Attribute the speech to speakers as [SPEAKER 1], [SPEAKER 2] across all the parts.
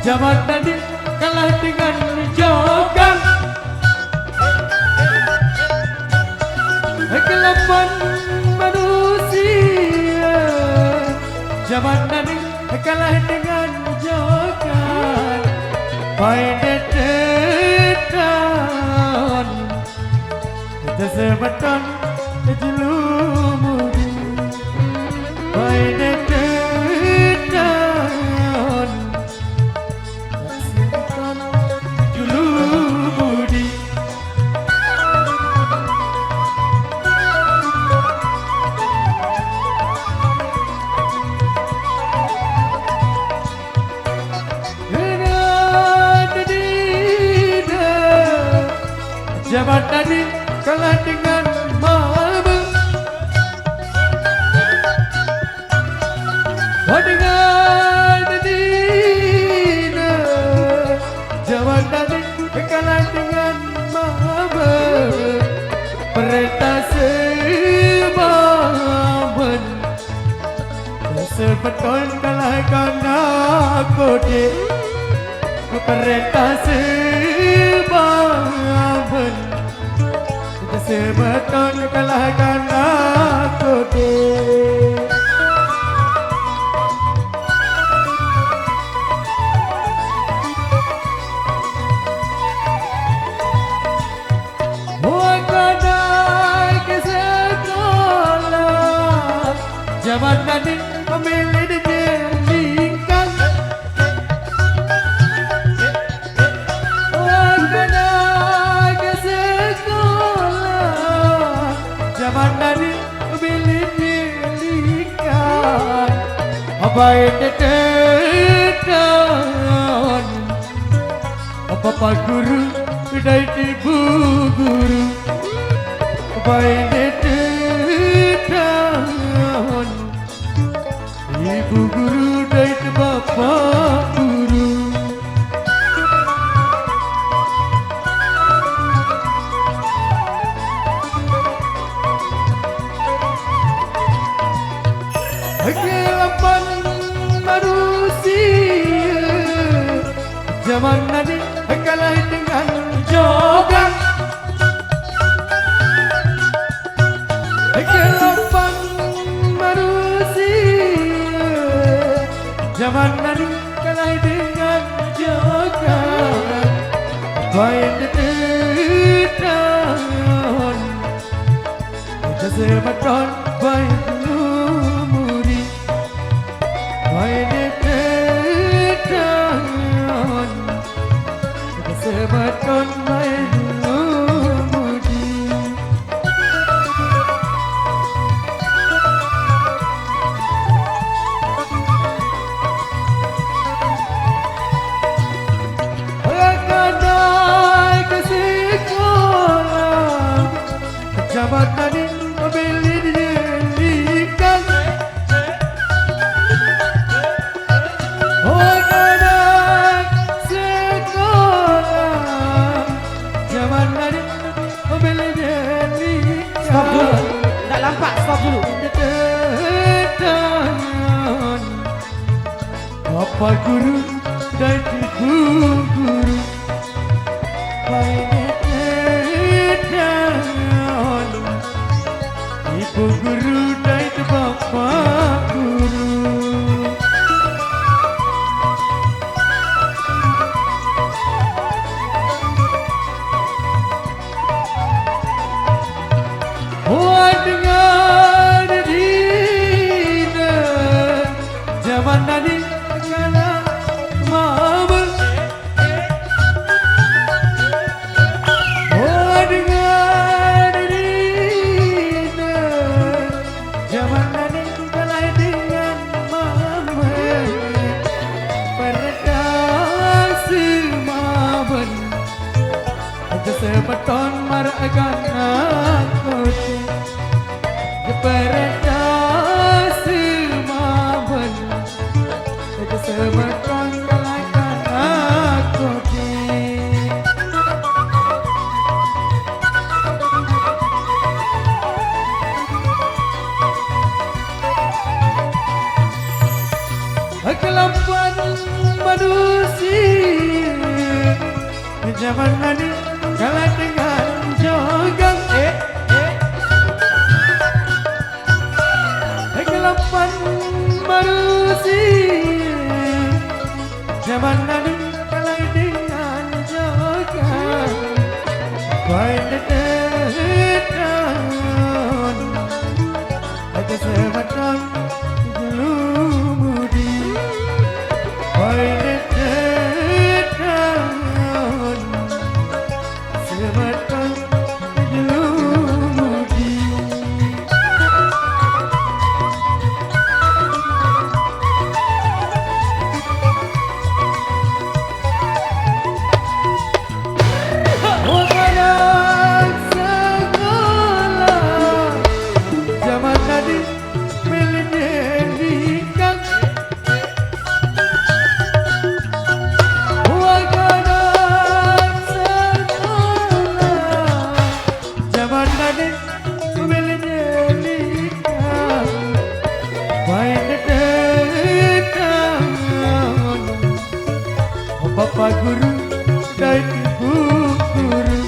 [SPEAKER 1] Zaman tadi kalah dengan jogan. Kegelapan manusia. Zaman tadi kalah dengan jogan. Pada depan kita sebeton jelumuri. Pada depan sebeton jelumuri. Zaman tadi kalah dengan maba. Oh dengan dina. Zaman tadi kalah dengan maba. Perintah sebaban. Sebetul kalahkan aku di. Perintah sebaban. Sebetul kalahkan aku deh. Buat kadai ke sekolah. Zaman tadi pemilih dijadikan. Buat kadai ke sekolah. Zaman tadi pilih-pilihkan. Apa ini dedan? Apa pak guru dan ibu guru? Apa ini dedan? Ibu guru dan bapak guru. Kegelapan manusia. Zaman tadi kalah dengan jogan. Kegelapan manusia. Zaman tadi kalah dengan jogan. Baik dedan. Kita sebeton baik. Sebeton main lumudi. Kadai ke sekolah. Zaman tadi pemilih dijadikan.
[SPEAKER 2] Stop dulu. Tak nampak, stop dulu.
[SPEAKER 1] Bapa guru dan ibu guru. Ibu guru dan bapa guru. Dengan dina. Zaman tadi kalah maba. Dengan dina. Zaman tadi kalah dengan maba. Perintah semaban. Sebeton marakan aku. Perintah semaban. Sebeton kalahkan aku. Kegelapan manusia zaman ini kalah dengan jogan kegelapan manusia zaman ini kalah dengan jogan find the down kesempatan jelumudi find the down kesempatan jelumudi anak sekolah zaman tadi menyedihkan anak sekolah zaman tadi menyedihkan find the down Bapak guru dan ibu guru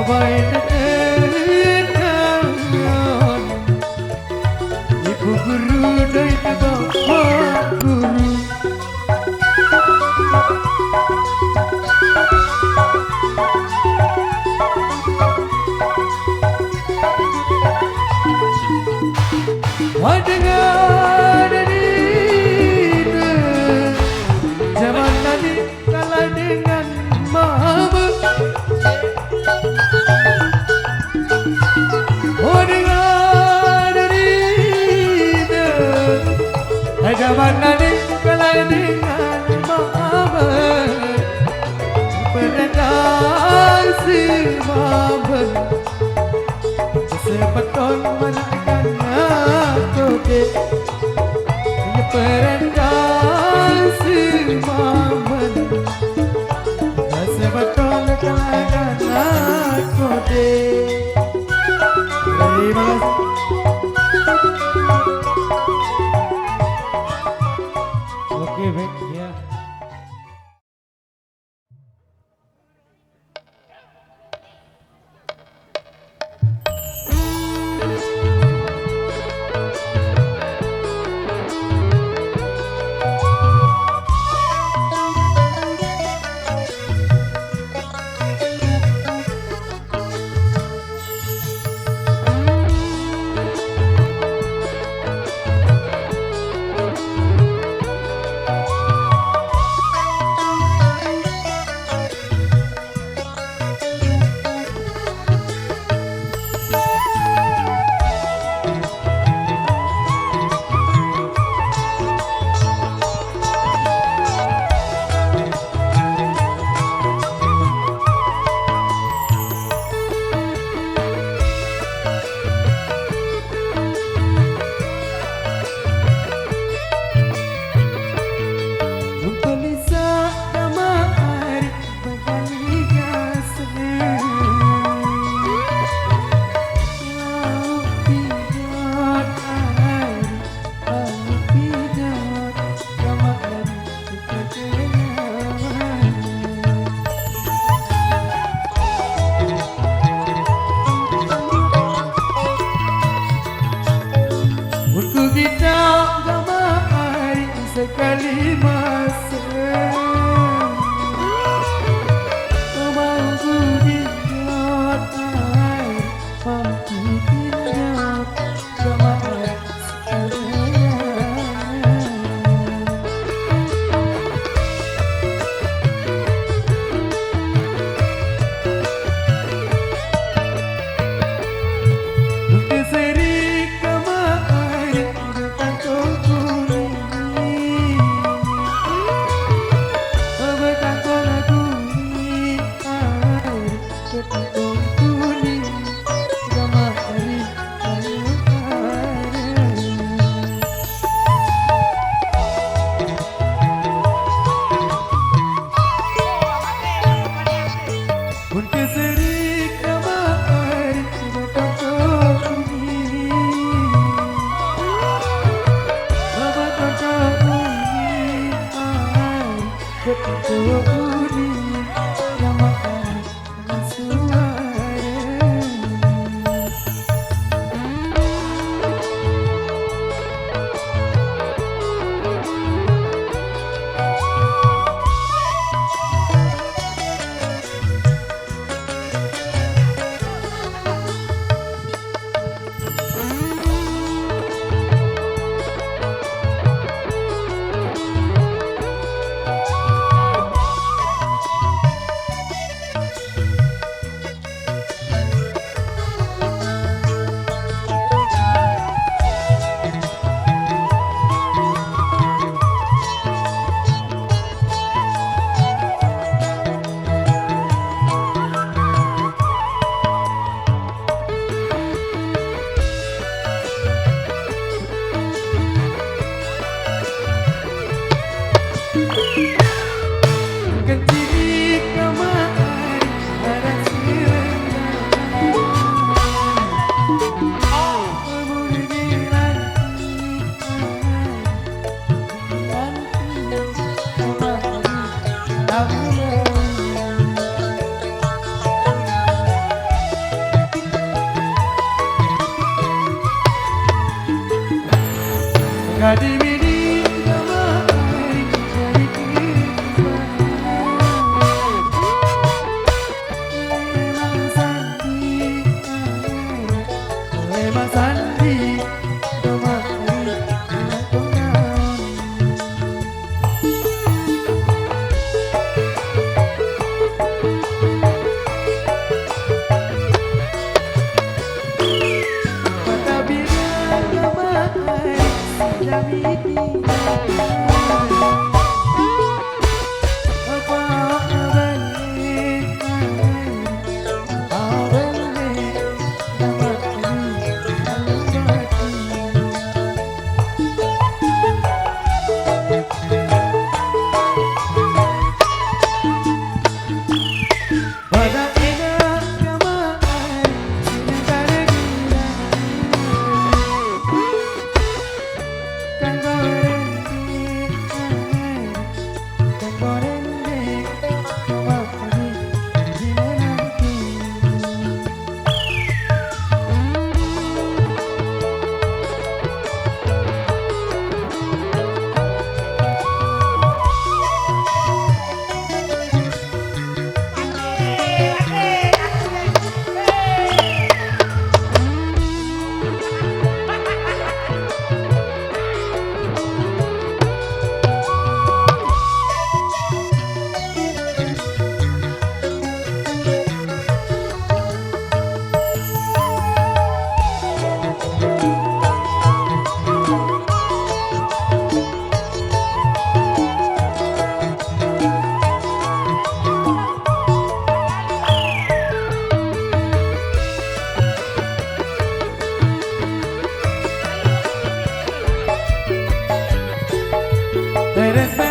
[SPEAKER 1] find the down ibu guru dan bapak guru dengar itu zaman tadi kalah dengan mabuk dengar itu zaman tadi kalah dengan mabuk penendang si mabuk sepeton menaikkan kote ya perendang si mamen sepeton menaikkan kote terima kasih. Oke baik ya. betul budi yang makan suara. Ketika matahari ada sinar bermuli di langit, Eres